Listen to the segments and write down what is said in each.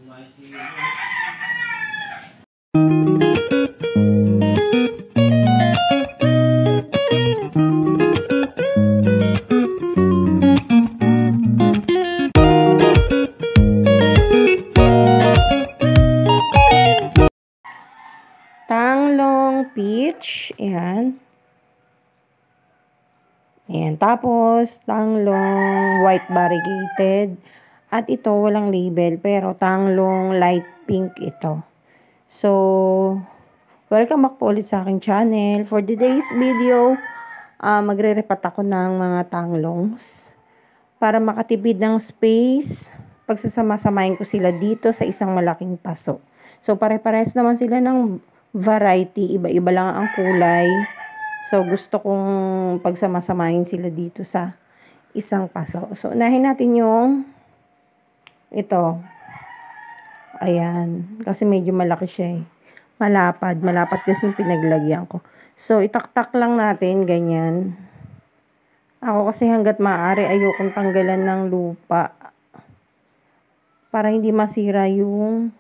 Tanglong peach, ayan. Ayan, tapos tanglong white variegated. At ito walang label pero tanglong light pink ito. So, welcome back po ulit sa aking channel. For today's video, magre-repat ako ng mga tanglongs para makatipid ng space. Pagsasama-samahin ko sila dito sa isang malaking paso. So, pare-pares naman sila ng variety. Iba-iba lang ang kulay. So, gusto kong pagsama-samahin sila dito sa isang paso. So, unahin natin yung ito. Ayan. Kasi medyo malaki siya eh. Malapad. Malapad kasi yung pinaglagyan ko. So, itaktak lang natin. Ganyan. Ako kasi hanggat maaari ayokong tanggalan ng lupa. Para hindi masira yung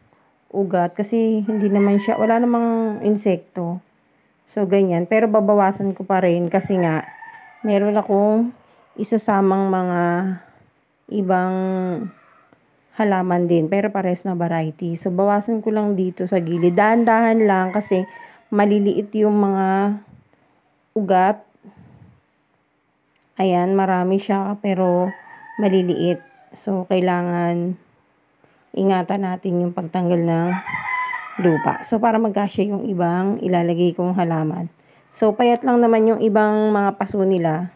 ugat. Kasi hindi naman siya, wala namang insekto. So, ganyan. Pero babawasan ko pa rin kasi nga, meron akong isasamang mga ibang halaman din. Pero pares na variety. So, bawasan ko lang dito sa gilid. Dahan-dahan lang kasi maliliit yung mga ugat. Ayan, marami siya pero maliliit. So, kailangan ingatan natin yung pagtanggal ng lupa. So, para magkasya yung ibang ilalagay kong halaman. So, payat lang naman yung ibang mga paso nila.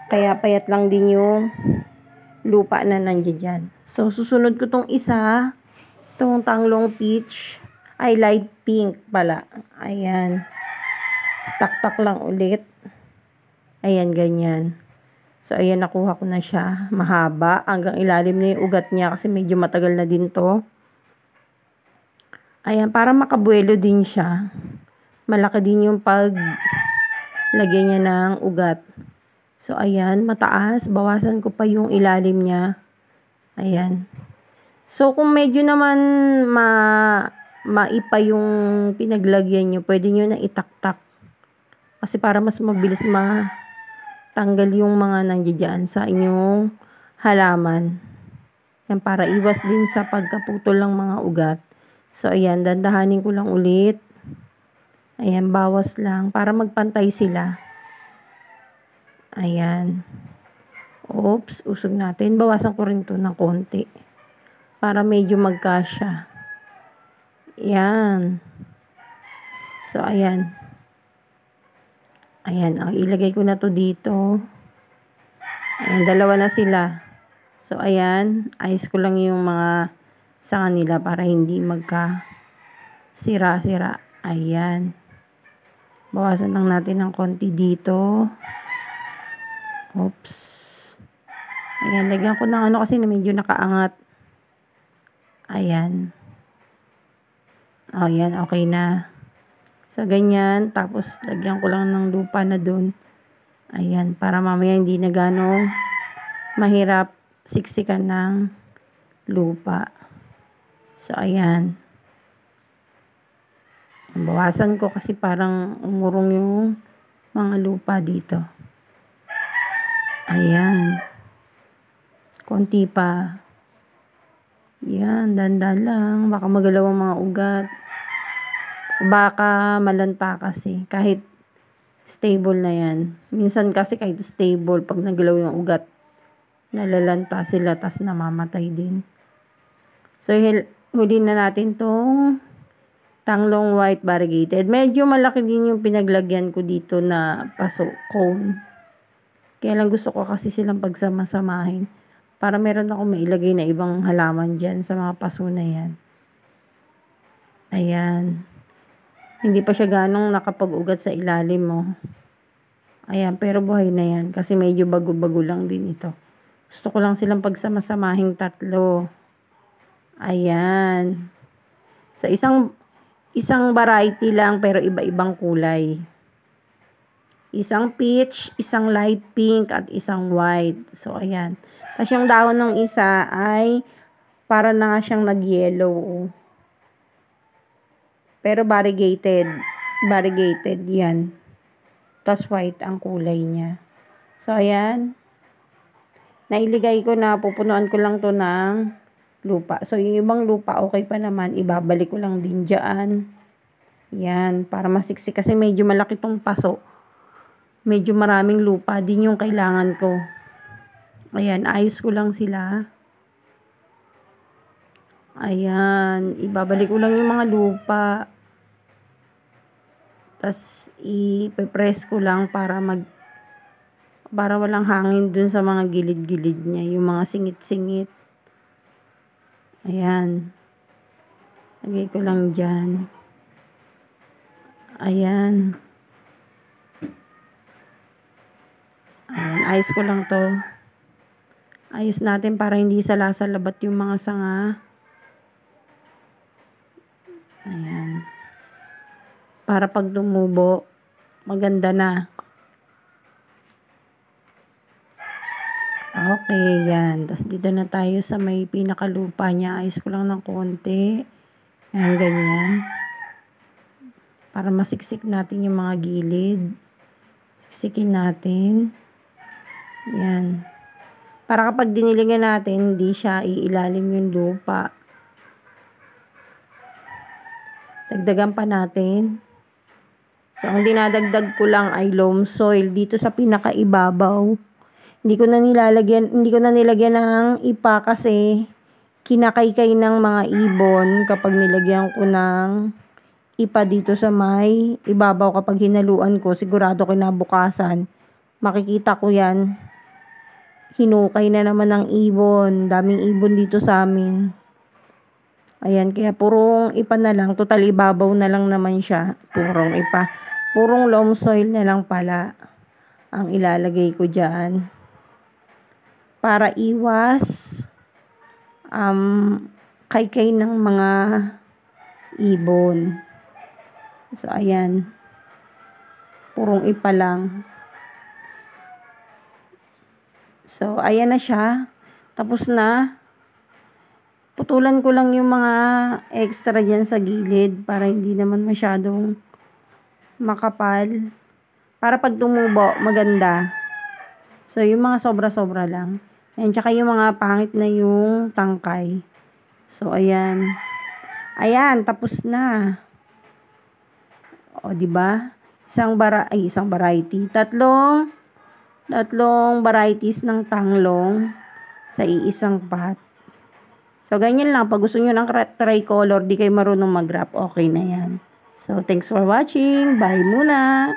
Kaya, payat lang din yung lupa na nandiyan dyan. So, susunod ko tong isa. Itong tanglong peach. Ay, light pink pala. Ayan. Tak-tak lang ulit. Ayan, ganyan. So, ayan, nakuha ko na siya. Mahaba. Hanggang ilalim na yung ugat niya kasi medyo matagal na din to. Ayan, para makabuelo din siya. Malaki din yung paglagay niya ng ugat. So, ayan, mataas. Bawasan ko pa yung ilalim niya. Ayan. So, kung medyo naman maipa yung pinaglagyan nyo, pwede nyo na itaktak. Kasi para mas mabilis tanggal yung mga nandiyan sa inyong halaman. Yan, para iwas din sa pagkaputol ng mga ugat. So, ayan, dandahanin ko lang ulit. Ayan, bawas lang para magpantay sila. Ayan. Oops, usog natin. Bawasan ko rin to ng konti. Para medyo magkasya. Ayan. So, ayan. Ayan, ilagay ko na to dito. Ayan, dalawa na sila. So, ayan, ayos ko lang yung mga sa kanila para hindi magka-sira-sira. Ayan. Bawasan lang natin ng konti dito. Oops. Ayan, lagyan ko ng ano kasi na medyo nakaangat. Ayan. Ayan, okay na. So, ganyan. Tapos, lagyan ko lang ng lupa na dun. Ayan. Para mamaya hindi na gano'ng mahirap siksikan ng lupa. So, ayan. Bawasan ko kasi parang umurong yung mga lupa dito. Ayan. Konti pa. Ayan. Dandan lang. Baka magalaw ang mga ugat. Baka malanta kasi kahit stable na yan. Minsan kasi kahit stable pag nagalaw yung ugat nalalanta sila tas namamatay din. So huli na natin tong tanglong white variegated. Medyo malaki din yung pinaglagyan ko dito na paso cone. Kaya lang gusto ko kasi silang pagsama-samahin para meron ako mailagay na ibang halaman dyan sa mga paso na yan. Ayan. Hindi pa siya ganong nakapag-ugat sa ilalim mo. Ayan, pero buhay na yan. Kasi medyo bago-bago lang din ito. Gusto ko lang silang pagsama-samahing tatlo. Ayan. So, isang variety lang pero iba-ibang kulay. Isang peach, isang light pink, at isang white. So, ayan. Tapos yung dahon ng isa ay Para na nga siyang nag-yellow. Oh. Pero variegated. Variegated yan. Tas white ang kulay niya. So, ayan. Nailigay ko na, pupunuan ko lang to ng lupa. So, yung ibang lupa, okay pa naman. Ibabalik ko lang din dyan. Yan, para masiksik. Kasi medyo malaki tong paso. Medyo maraming lupa din yung kailangan ko. Ayan, ayos ko lang sila. Ayan, ibabalik ko lang yung mga lupa. Tapos, ipe-press ko lang para walang hangin dun sa mga gilid-gilid niya. Yung mga singit-singit. Ayan. Lagay ko lang dyan. Ayan. Ayan, ayos ko lang to. Ayos natin para hindi salasalabat yung mga sanga. Ayan. Para pag tumubo, maganda na. Okay, yan. Tapos dito na tayo sa may pinakalupa niya. Ayos ko lang ng konti. Ayan, ganyan. Para masiksik natin yung mga gilid. Siksikin natin. Yan. Para kapag dinilingan natin, hindi siya iilalim yung lupa. Dagdagan pa natin. So, ang dinadagdag ko lang ay loam soil dito sa pinakaibabaw. Hindi ko na nilagyan ng ipa kasi kinakaykay ng mga ibon kapag nilagyan ko ng ipa dito sa may ibabaw. Kapag hinaluan ko, sigurado kinabukasan, makikita ko yan. Hinukay na naman ng ibon. Daming ibon dito sa amin. Ayan, kaya purong ipa na lang. Total, ibabaw na lang naman siya. Purong ipa. Purong loam soil na lang pala ang ilalagay ko dyan. Para iwas kaykay ng mga ibon. So, ayan. Purong ipa lang. So, ayan na siya. Tapos na. Putulan ko lang yung mga extra dyan sa gilid para hindi naman masyadong makapal. Para pag tumubo, maganda. So, yung mga sobra-sobra lang. Ayan, tsaka yung mga pangit na yung tangkay. So, ayan. Ayan, tapos na. O, diba? Isang variety. Tatlong varieties ng tanglong sa iisang pot. So, ganyan lang. Pag gusto nyo ng tricolor, di kayo marunong mag-wrap, okay na yan. So, thanks for watching. Bye muna.